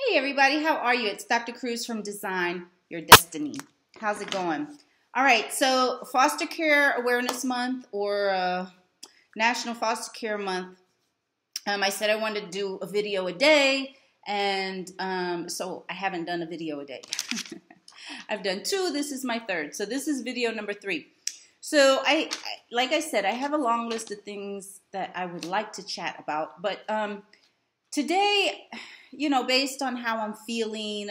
Hey everybody, how are you? It's Dr. Cruz from Design Your Destiny. How's it going? All right, so Foster Care Awareness Month or National Foster Care Month. I said I wanted to do a video a day, and so I haven't done a video a day. I've done two. This is my third. So this is video number 3. So like I said, I have a long list of things that I would like to chat about, but today, based on how I'm feeling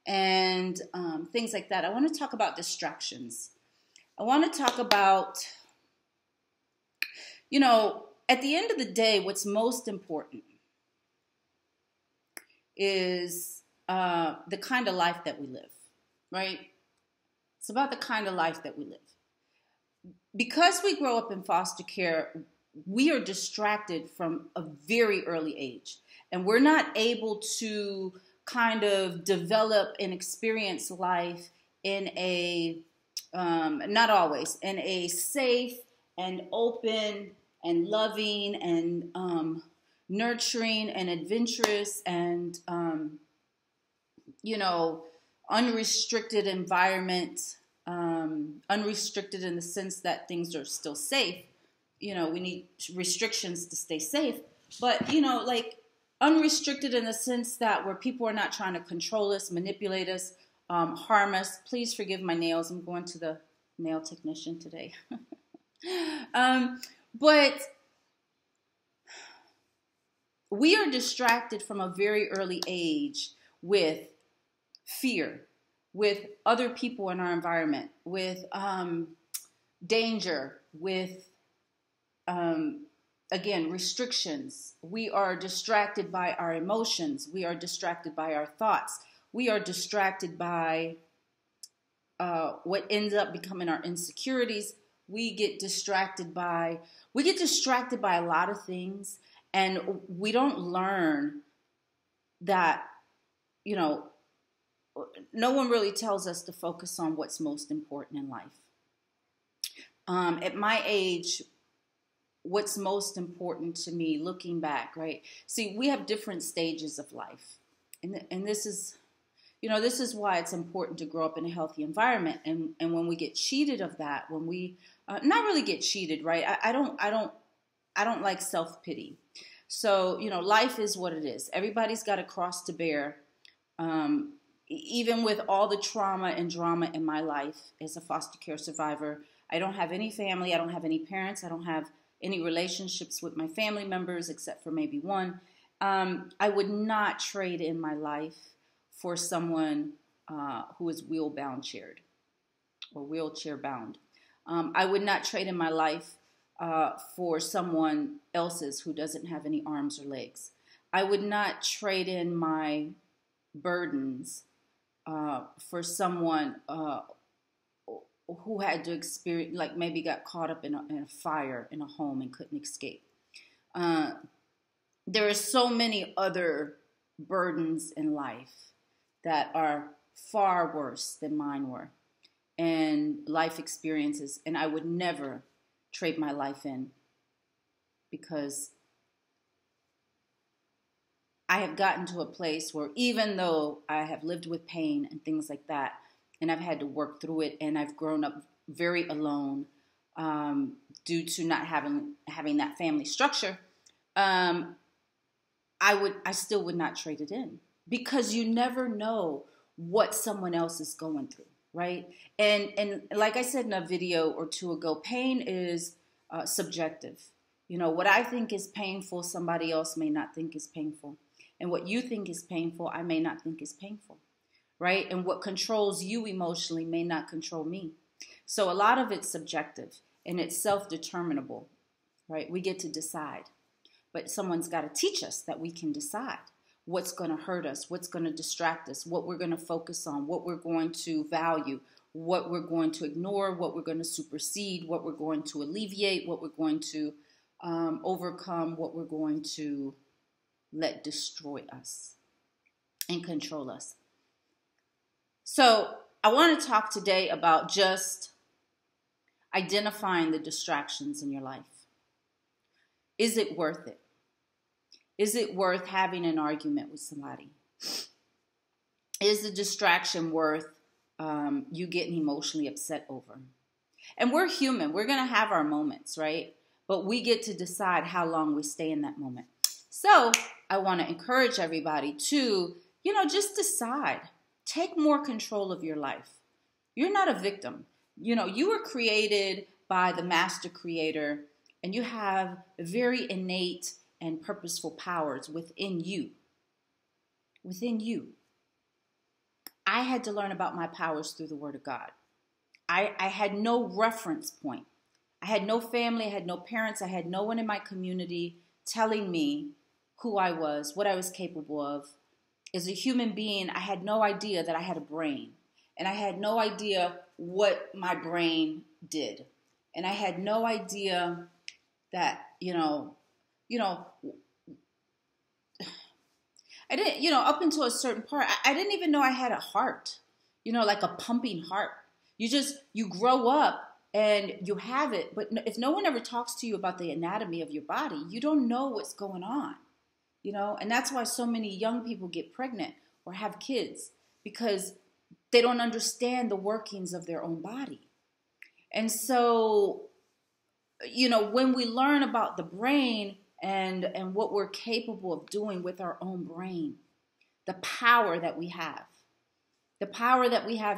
and things like that, I want to talk about distractions. I want to talk about, at the end of the day, what's most important is the kind of life that we live, right? It's about the kind of life that we live. Because we grow up in foster care, we are distracted from a very early age. And we're not able to kind of develop and experience life in a, not always, in a safe and open and loving and nurturing and adventurous and, unrestricted environment, unrestricted in the sense that things are still safe. We need restrictions to stay safe. But, unrestricted in the sense that where people are not trying to control us, manipulate us, harm us. Please forgive my nails. I'm going to the nail technician today. But we are distracted from a very early age with fear, with other people in our environment, with danger, with again, restrictions. We are distracted by our emotions. We are distracted by our thoughts. We are distracted by what ends up becoming our insecurities. We get distracted by a lot of things, and we don't learn that, no one really tells us to focus on what's most important in life. At my age, what's most important to me, looking back, right? See, we have different stages of life. And this is, this is why it's important to grow up in a healthy environment. And when we get cheated of that, when we, not really get cheated, right? I don't like self-pity. So, life is what it is. Everybody's got a cross to bear. Even with all the trauma and drama in my life as a foster care survivor, I don't have any family. I don't have any parents. I don't have any relationships with my family members except for maybe one. I would not trade in my life for someone who is wheelchair bound. I would not trade in my life for someone else's who doesn't have any arms or legs. I would not trade in my burdens for someone who had to experience, like maybe got caught up in a fire in a home and couldn't escape. There are so many other burdens in life that are far worse than mine were, and life experiences, and I would never trade my life in, because I have gotten to a place where even though I have lived with pain and things like that, and I've had to work through it, and I've grown up very alone due to not having that family structure, I still would not trade it in, because you never know what someone else is going through, right? And like I said in a video or two ago, pain is subjective. What I think is painful, somebody else may not think is painful. And what you think is painful, I may not think is painful. Right? And what controls you emotionally may not control me. So a lot of it's subjective and it's self-determinable, right? We get to decide, but someone's got to teach us that we can decide what's going to hurt us, what's going to distract us, what we're going to focus on, what we're going to value, what we're going to ignore, what we're going to supersede, what we're going to alleviate, what we're going to overcome, what we're going to let destroy us and control us. So I want to talk today about just identifying the distractions in your life. Is it worth it? Is it worth having an argument with somebody? Is the distraction worth you getting emotionally upset over? And we're human. We're going to have our moments, right? But we get to decide how long we stay in that moment. So I want to encourage everybody to, just decide. Take more control of your life. You're not a victim. You were created by the master creator, and you have very innate and purposeful powers within you. Within you. I had to learn about my powers through the Word of God. I had no reference point. I had no family. I had no parents. I had no one in my community telling me who I was, what I was capable of. As a human being, I had no idea that I had a brain. And I had no idea what my brain did. And I had no idea that, I didn't, up until a certain part, I didn't even know I had a heart, like a pumping heart. You grow up and you have it, but if no one ever talks to you about the anatomy of your body, you don't know what's going on, and that's why so many young people get pregnant or have kids, because they don't understand the workings of their own body. And so, when we learn about the brain and what we're capable of doing with our own brain, the power that we have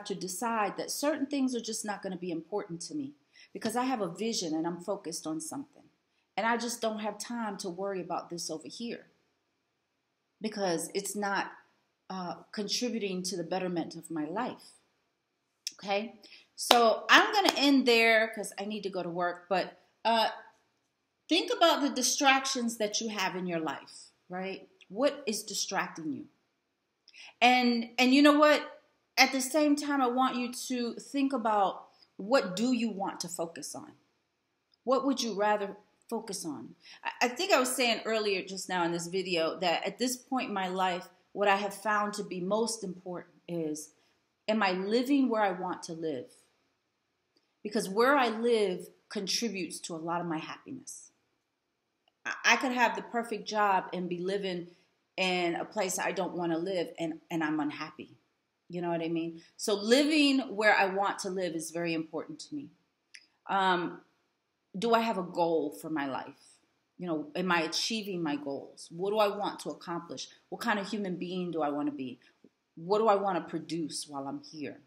to decide that certain things are just not going to be important to me because I have a vision and I'm focused on something. And I just don't have time to worry about this over here because it's not contributing to the betterment of my life. Okay? So I'm going to end there because I need to go to work. But think about the distractions that you have in your life, right? What is distracting you? And you know what? At the same time, I want you to think about, what do you want to focus on? What would you rather focus on? I think I was saying earlier just now in this video that at this point in my life, what I have found to be most important is, am I living where I want to live? Because where I live contributes to a lot of my happiness. I could have the perfect job and be living in a place I don't want to live and I'm unhappy. You know what I mean? So living where I want to live is very important to me. Do I have a goal for my life? Am I achieving my goals? What do I want to accomplish? What kind of human being do I want to be? What do I want to produce while I'm here?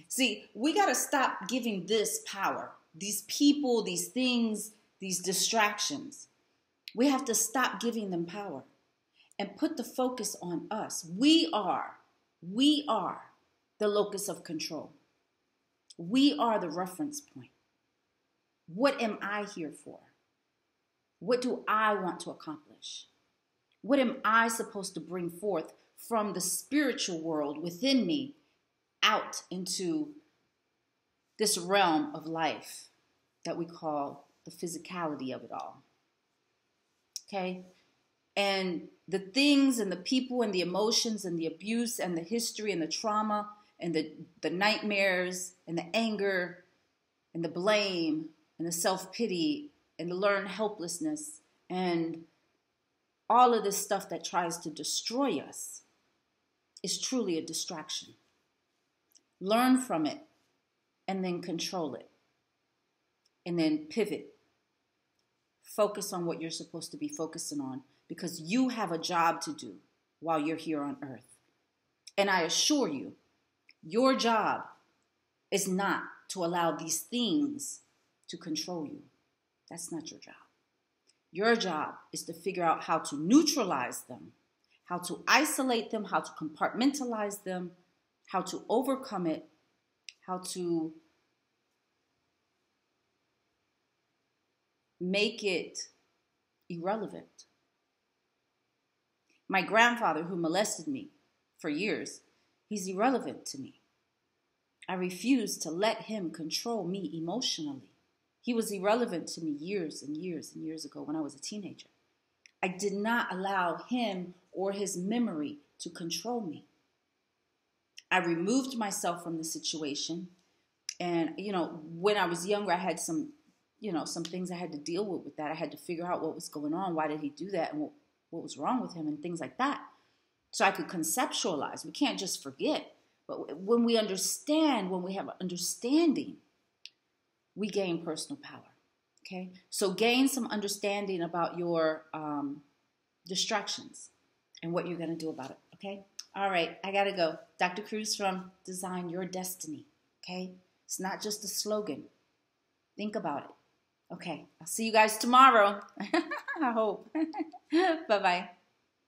See, we got to stop giving this power, these people, these things, these distractions. We have to stop giving them power and put the focus on us. We are the locus of control. We are the reference point. What am I here for? What do I want to accomplish? What am I supposed to bring forth from the spiritual world within me out into this realm of life that we call the physicality of it all? Okay? And the things and the people and the emotions and the abuse and the history and the trauma and the nightmares and the anger and the blame and the self-pity and the learned helplessness and all of this stuff that tries to destroy us is truly a distraction. Learn from it and then control it. And then pivot. Focus on what you're supposed to be focusing on, because you have a job to do while you're here on earth. And I assure you, your job is not to allow these things to control you. That's not your job. Your job is to figure out how to neutralize them, how to isolate them, how to compartmentalize them, how to overcome it, how to make it irrelevant. My grandfather, who molested me for years, he's irrelevant to me. I refuse to let him control me emotionally. He was irrelevant to me years and years and years ago when I was a teenager. I did not allow him or his memory to control me. I removed myself from the situation. And, when I was younger, I had some things I had to deal with that. I had to figure out what was going on. Why did he do that? And what was wrong with him and things like that. so I could conceptualize. We can't just forget. But when we understand, when we have understanding, we gain personal power. Okay? So gain some understanding about your distractions and what you're going to do about it. Okay? All right. I got to go. Dr. Cruz from Design Your Destiny. Okay? It's not just a slogan. Think about it. Okay. I'll see you guys tomorrow. I hope. Bye-bye.